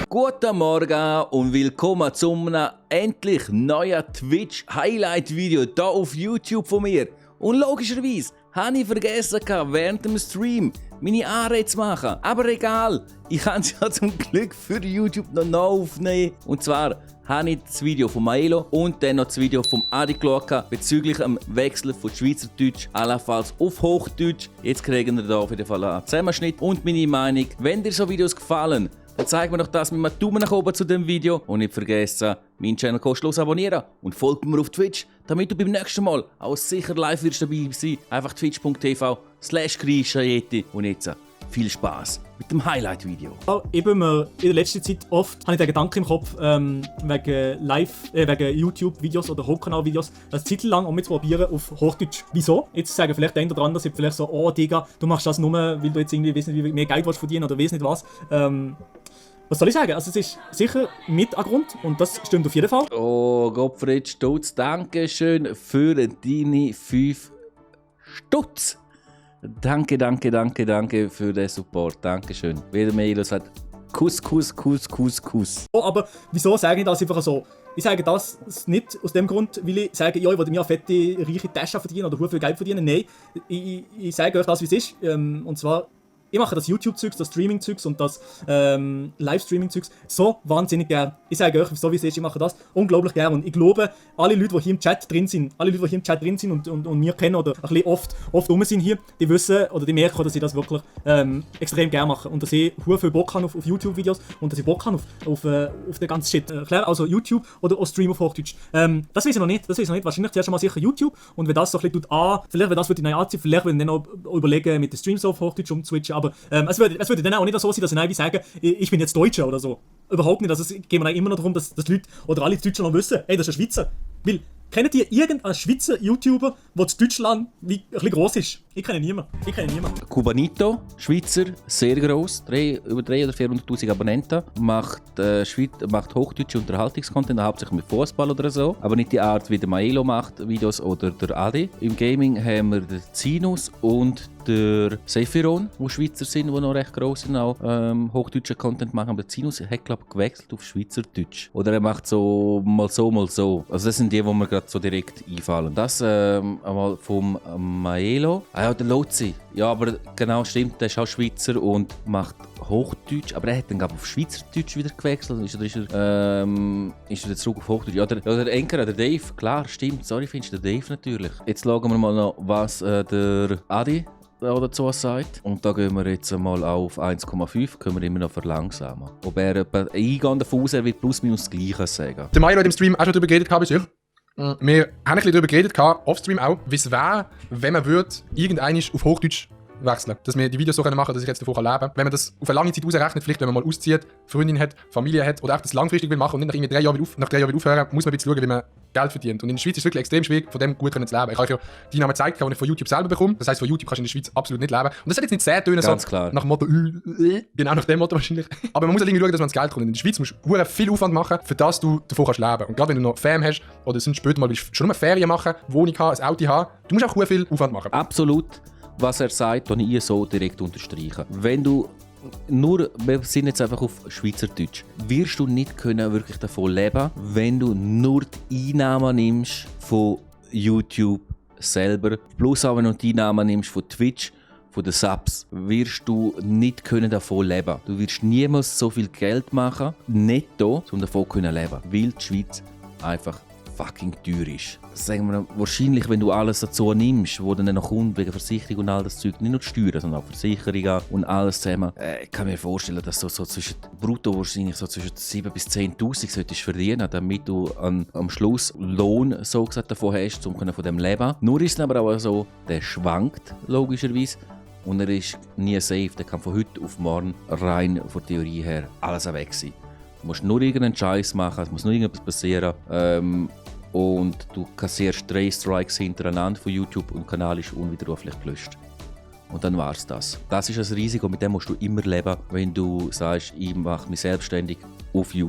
Guten Morgen und willkommen zu einem endlich neuen Twitch-Highlight-Video hier auf YouTube von mir. Und logischerweise habe ich vergessen, während dem Stream meine Anrede zu machen. Aber egal, ich kann es ja zum Glück für YouTube noch aufnehmen. Und zwar habe ich das Video von Maelo und dann noch das Video von Adi geschaut bezüglich dem Wechsel von Schweizerdeutsch allenfalls auf Hochdeutsch. Jetzt kriegen wir hier auf jeden Fall einen Zusammenschnitt und meine Meinung. Wenn dir so Videos gefallen, dann zeig mir doch das mit einem Daumen nach oben zu dem Video und nicht vergessen, meinen Channel kostenlos abonnieren und folgt mir auf Twitch, damit du beim nächsten Mal auch sicher live wirst dabei sein. Einfach twitch.tv/Krischajeti und jetzt viel Spaß mit dem Highlight-Video. Ich bin mir in der letzten Zeit oft habe ich den Gedanken im Kopf, wegen YouTube-Videos oder Hauptkanal-Videos, eine Zeit lang um zu probieren auf Hochdeutsch. Wieso? Jetzt sagen vielleicht der oder andere, vielleicht so, oh Digga, du machst das nur, weil du jetzt irgendwie weiss nicht, wie mehr Geld verdienen oder weiss nicht was. Was soll ich sagen? Also es ist sicher mit ein Grund und das stimmt auf jeden Fall. Oh, Gottfried Stutz, danke schön für deine 5 Stutz. Danke für den Support. Dankeschön. Wieder Maelo sagt Kuss. Oh, aber wieso sage ich das einfach so? Ich sage das nicht aus dem Grund, weil ich sage, ja, ich will mir eine fette, reiche Tasche verdienen oder viel Geld verdienen. Nein, ich sage euch das, wie es ist. Und zwar, ich mache das YouTube-Zeugs, das Streaming-Zeugs und das Livestreaming-Zeugs so wahnsinnig gern. Ich sage euch, so wie es ist, ich mache das unglaublich gern. Und ich glaube, alle Leute, die hier im Chat drin sind, und mir kennen oder ein bisschen oft rum sind hier, die wissen oder die merken, dass ich das wirklich extrem gern mache. Und dass ich viel Bock habe auf YouTube-Videos und dass ich Bock habe auf den ganzen Shit. Klar, also YouTube oder auch Stream auf Hochdeutsch. Das weiß ich noch nicht. Wahrscheinlich zuerst mal sicher YouTube. Und wenn das so ein bisschen vielleicht wenn das würde ich neu anziehen, vielleicht würde ich dann noch überlegen, mit den Streams auf Hochdeutsch umzuswitchen. Aber es würde dann auch nicht so sein, dass ich irgendwie sage, ich bin jetzt Deutscher oder so. Überhaupt nicht. Also es geht mir immer noch darum, dass die Leute oder alle Deutscher noch wissen, hey, das ist ein Schweizer. Weil, kennt ihr irgendeinen Schweizer YouTuber, der in Deutschland ein bisschen gross ist? Ich kenne niemanden. Cubanito, Schweizer, sehr gross, über 300.000 oder 400.000 Abonnenten, macht hochdeutsche Unterhaltungscontent, hauptsächlich mit Fußball oder so, aber nicht die Art, wie der Maelo macht, Videos oder der Adi. Im Gaming haben wir den Zinus und der Sephiron, die Schweizer sind, die noch recht gross sind, auch hochdeutschen Content machen. Aber der Zinus hat, glaube ich, gewechselt auf Schweizerdeutsch. Oder er macht so. Also das sind die mir gerade so direkt einfallen. Das einmal vom Maelo. Ah ja, der Lotzi. Ja, aber genau, stimmt, der ist auch Schweizer und macht Hochdeutsch. Aber er hat dann, glaube ich, auf Schweizerdeutsch wieder gewechselt. Ist er zurück auf Hochdeutsch? Ja, der Enker, der Dave. Klar, stimmt. Sorry, findest du den Dave natürlich. Jetzt schauen wir mal noch, was der Adi dazu sagt. Und da gehen wir jetzt mal auf 1,5, können wir immer noch verlangsamen. Ob er eingehen davon aus, er wird plus minus das Gleiche sagen. Der Maelo hat im Stream auch schon darüber geredet, habe ich. Wir haben ein bisschen darüber geredet, off-stream auch, wie es wäre, wenn man irgendein auf Hochdeutsch wechseln. Dass wir die Videos so machen können, dass ich jetzt davon leben kann. Wenn man das auf eine lange Zeit ausrechnet, vielleicht wenn man mal auszieht, Freundin hat, Familie hat oder auch das langfristig will machen und nicht nach irgendwie 3 Jahren nach 3 Jahren wieder aufhören, muss man ein bisschen schauen, wie man Geld verdient. Und in der Schweiz ist es wirklich extrem schwierig, von dem gut zu leben. Ich habe euch ja die Namen gezeigt, die ich von YouTube selber bekomme. Das heisst, von YouTube kannst du in der Schweiz absolut nicht leben. Und das hat jetzt nicht sehr tönen, so klar. Nach dem Motto, genau nach dem Motto wahrscheinlich. Aber man muss halt irgendwie schauen, dass man das Geld kommt. In der Schweiz musst du viel Aufwand machen, für das du davon kannst leben. Und gerade wenn du noch Fam hast oder sonst später mal schon nur Ferien machen, Wohnung haben, ein Auto haben, du musst auch viel Aufwand machen. Absolut. Was er sagt, kann ich so direkt unterstreichen. Wenn du wir sind jetzt einfach auf Schweizerdeutsch, wirst du nicht können wirklich davon leben, wenn du nur die Einnahmen nimmst von YouTube selber, plus auch wenn du die Einnahmen nimmst von Twitch, von den Subs, wirst du nicht können davon leben. Du wirst niemals so viel Geld machen, netto, um davon können leben, weil die Schweiz einfach fucking teuer ist. Sagen wir wahrscheinlich, wenn du alles dazu nimmst, wo dann noch kommt, wegen Versicherung und all das Zeug, nicht nur die Steuern, sondern auch Versicherungen und alles zusammen. Ich kann mir vorstellen, dass du so zwischen brutto wahrscheinlich so zwischen 7.000 bis 10.000 solltest verdienen, damit du am Schluss Lohn so gesagt davon hast, um von dem leben. Nur ist es aber auch so, der schwankt logischerweise. Und er ist nie safe. Der kann von heute auf morgen rein von der Theorie her alles weg sein. Du musst nur irgendeinen Scheiß machen, es muss nur irgendetwas passieren. Und du kassierst 3 Strikes hintereinander von YouTube und der Kanal ist unwiderruflich gelöscht. Und dann war's das. Das ist ein Risiko, mit dem musst du immer leben, wenn du sagst, ich mache mich selbstständig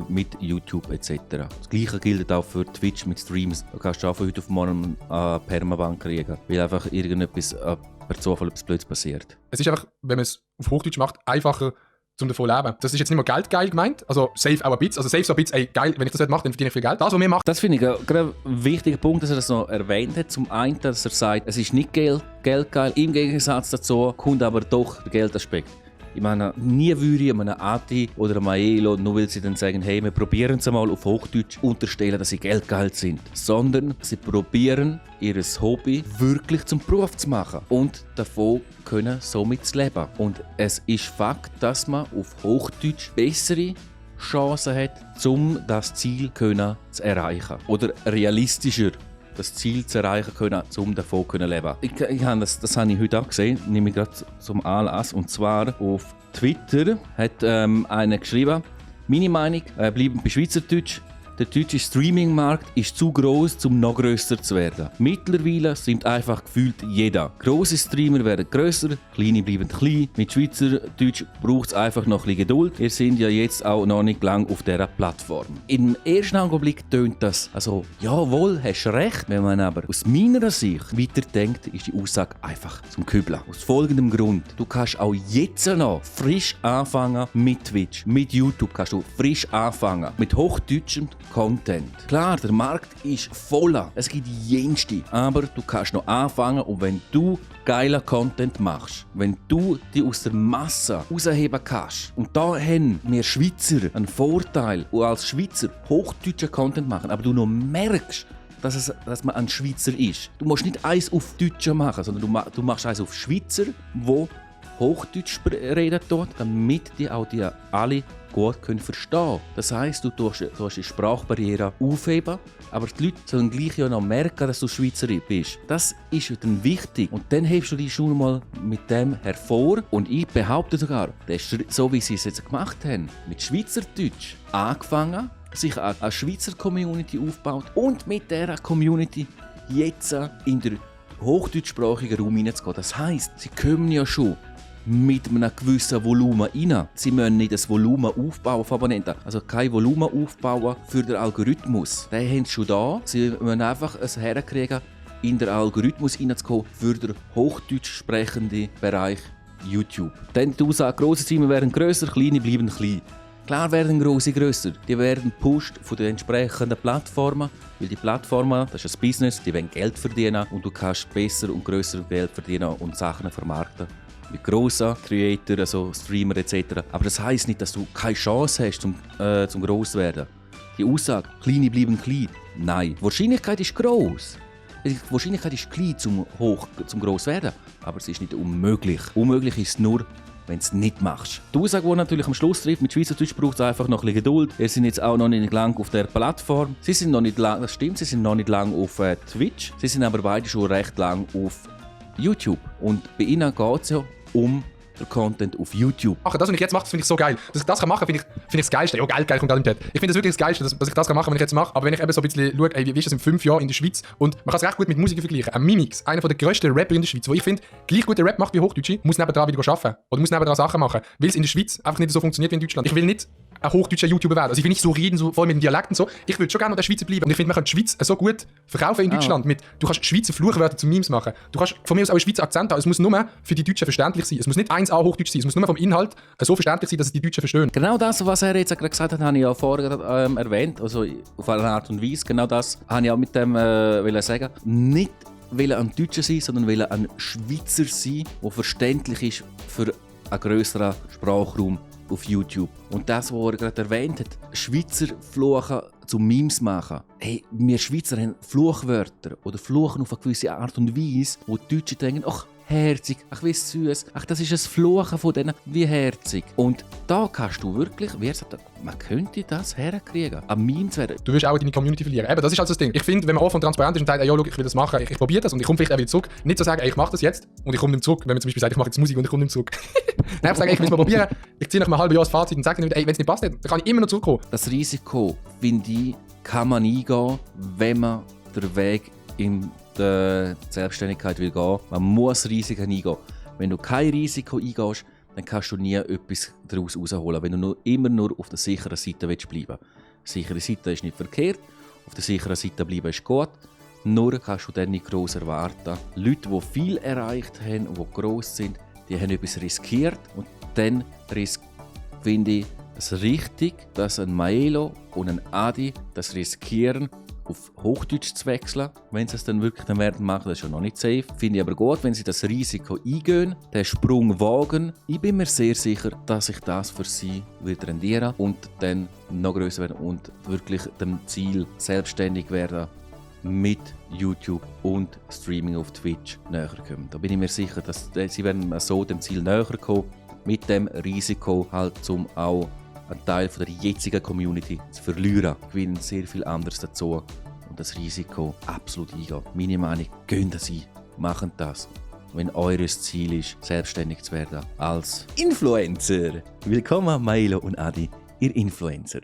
mit YouTube etc. Das Gleiche gilt auch für Twitch mit Streams. Du kannst auch von heute auf morgen eine Permabank kriegen, weil einfach irgendetwas per Zufall etwas Blödes passiert. Es ist einfach, wenn man es auf Hochdeutsch macht, einfacher, zum davon leben. Das ist jetzt nicht mehr geldgeil gemeint, also safe auch ein bisschen. Also safe so ein bisschen, ey, geil, wenn ich das mache, dann verdiene ich viel Geld. Das, was wir machen. Das finde ich gerade ein wichtiger Punkt, dass er das noch erwähnt hat. Zum einen, dass er sagt, es ist nicht geldgeil. Im Gegensatz dazu kommt aber doch der Geldaspekt. Ich meine, nie würde ich einem Ati oder einem Maelo, nur weil sie dann sagen, hey, wir probieren es mal auf Hochdeutsch, unterstellen, dass sie geldgeil sind. Sondern sie probieren, ihr Hobby wirklich zum Beruf zu machen und davon können somit zu leben. Und es ist Fakt, dass man auf Hochdeutsch bessere Chancen hat, um das Ziel zu erreichen. Oder realistischer das Ziel zu erreichen können, um davon zu leben. Das habe ich heute auch gesehen, nehme ich gerade zum Anlass. Und zwar auf Twitter hat einer geschrieben, meine Meinung, bleiben bei Schweizerdeutsch, der deutsche Streaming-Markt ist zu gross, um noch grösser zu werden. Mittlerweile streamt einfach gefühlt jeder. Grosse Streamer werden grösser, kleine bleiben klein. Mit Schweizerdeutsch braucht es einfach noch ein bisschen Geduld. Wir sind ja jetzt auch noch nicht lang auf dieser Plattform. Im ersten Augenblick tönt das, also jawohl, hast recht. Wenn man aber aus meiner Sicht weiterdenkt, ist die Aussage einfach zum Kübeln. Aus folgendem Grund. Du kannst auch jetzt noch frisch anfangen mit Twitch. Mit YouTube kannst du frisch anfangen. Mit hochdeutschem Content. Klar, der Markt ist voller. Es gibt jenste. Aber du kannst noch anfangen und wenn du geiler Content machst, wenn du die aus der Masse rausheben kannst, und da haben wir Schweizer einen Vorteil, und als Schweizer hochdeutschen Content machen, aber du noch merkst, dass man ein Schweizer ist. Du musst nicht eins auf Deutsch machen, sondern du machst eins auf Schweizer, wo Hochdeutsch reden dort, damit die auch die alle gut verstehen können. Das heisst, du tust die Sprachbarriere aufheben, aber die Leute sollen gleich ja noch merken, dass du Schweizer bist. Das ist dann wichtig. Und dann hebst du dich schon mal mit dem hervor. Und ich behaupte sogar, so wie sie es jetzt gemacht haben, mit Schweizerdeutsch angefangen, sich eine Schweizer Community aufgebaut und mit dieser Community jetzt in der hochdeutschsprachigen Raum hineinzugehen. Das heisst, sie kommen ja schon mit einem gewissen Volumen rein. Sie müssen nicht das Volumen aufbauen von Abonnenten. Also kein Volumen aufbauen für den Algorithmus. Den haben sie schon da. Sie müssen einfach es herkriegen, in den Algorithmus hineinzukommen für den hochdeutsch sprechenden Bereich YouTube. Dann die Aussage, grosse Teams werden grösser, kleine bleiben klein. Klar werden grosse grösser. Die werden gepusht von den entsprechenden Plattformen. Weil die Plattformen, das ist ein Business, die wollen Geld verdienen und du kannst besser und grösser Geld verdienen und Sachen vermarkten. Mit grossen Creator, also Streamer etc. Aber das heisst nicht, dass du keine Chance hast, zum gross zu werden. Die Aussage, kleine bleiben klein. Nein. Die Wahrscheinlichkeit ist gross. Die Wahrscheinlichkeit ist klein, zum gross zu werden. Aber es ist nicht unmöglich. Unmöglich ist es nur, wenn du es nicht machst. Die Aussage, die natürlich am Schluss trifft, mit Schweizerdeutsch braucht es einfach noch ein bisschen Geduld. Wir sind jetzt auch noch nicht lang auf der Plattform. Sie sind noch nicht lang, das stimmt, sie sind noch nicht lang auf Twitch. Sie sind aber beide schon recht lang auf YouTube. Und bei ihnen geht es ja um den Content auf YouTube. Das, was ich jetzt mache, finde ich so geil. Dass ich das machen kann, finde ich das Geilste. Ja, geil kommt gerade im Chat. Ich finde das wirklich das Geilste, dass ich das machen kann, wenn ich jetzt mache. Aber wenn ich eben so ein bisschen schaue, wie ist das in 5 Jahren in der Schweiz, und man kann es recht gut mit Musik vergleichen. Ein Mimix, einer der grössten Rapper in der Schweiz, wo ich finde, gleich guten Rap macht wie Hochdeutsche, muss nebendran wieder arbeiten. Oder muss nebendran Sachen machen. Weil es in der Schweiz einfach nicht so funktioniert wie in Deutschland. Ich will nicht ein hochdeutscher YouTuber werden. Also ich will nicht so reden, so voll mit dem Dialekt und so. Ich würde schon gerne noch der Schweizer bleiben. Und ich finde, man kann die Schweiz so gut verkaufen in Deutschland. Du kannst Schweizer Fluchwörter zu Memes machen. Du kannst von mir aus auch einen Schweizer Akzent haben. Es muss nur für die Deutschen verständlich sein. Es muss nicht 1A Hochdeutsch sein. Es muss nur vom Inhalt so verständlich sein, dass es die Deutschen verstehen. Genau das, was er jetzt gerade gesagt hat, habe ich ja vorher erwähnt. Also auf eine Art und Weise. Genau das habe ich auch mit dem sagen. Nicht ein Deutscher sein, sondern ein Schweizer sein, der verständlich ist für einen grösseren Sprachraum auf YouTube. Und das, was er gerade erwähnt hat, Schweizer Fluchen zu Memes machen. Hey, wir Schweizer haben Fluchwörter oder Fluchen auf eine gewisse Art und Weise, wo die Deutschen denken, ach, herzig, ach, wie süß, ach, das ist ein Fluchen von denen, wie herzig. Und da kannst du wirklich, wie er sagt, man könnte das herkriegen, an Memes werden. Du wirst auch deine Community verlieren. Eben, das ist also das Ding. Ich finde, wenn man offen und transparent ist und sagt, ey, ich will das machen, ich probiere das und ich komme vielleicht auch wieder zurück, nicht zu sagen, ey, ich mache das jetzt und ich komme nicht zurück, wenn man zum Beispiel sagt, ich mache jetzt Musik und ich komme nicht zurück. Nein, ich sage, ich will es mal probieren, ich ziehe nach einem halben Jahr das Fazit und sage dann wieder, ey, wenn es nicht passt, dann kann ich immer noch zurückkommen. Das Risiko, finde ich, kann man eingehen, wenn man den Weg in die Selbstständigkeit will gehen. Man muss Risiken eingehen. Wenn du kein Risiko eingehst, dann kannst du nie etwas daraus herausholen, wenn du immer nur auf der sicheren Seite bleiben willst. Die sichere Seite ist nicht verkehrt, auf der sicheren Seite bleiben ist gut. Nur kannst du dann nicht gross erwarten. Leute, die viel erreicht haben und die gross sind, die haben etwas riskiert und dann finde ich es richtig, dass ein Maelo und ein Adi das riskieren, auf Hochdeutsch zu wechseln, wenn sie es dann wirklich dann werden machen. Das ist ja noch nicht safe. Finde ich aber gut, wenn sie das Risiko eingehen, den Sprung wagen. Ich bin mir sehr sicher, dass sich das für sie wird rendieren und dann noch grösser werden und wirklich dem Ziel selbstständig werden mit YouTube und Streaming auf Twitch näher kommen. Da bin ich mir sicher, dass sie werden so dem Ziel näher kommen, mit dem Risiko halt zum auch einen Teil von der jetzigen Community zu verlieren. Gewinnen sehr viel anderes dazu und das Risiko absolut eingehen. Meine Meinung, gehen das ein, machen das. Wenn eures Ziel ist, selbstständig zu werden als Influencer. Willkommen Maelo und Adi, ihr Influencer.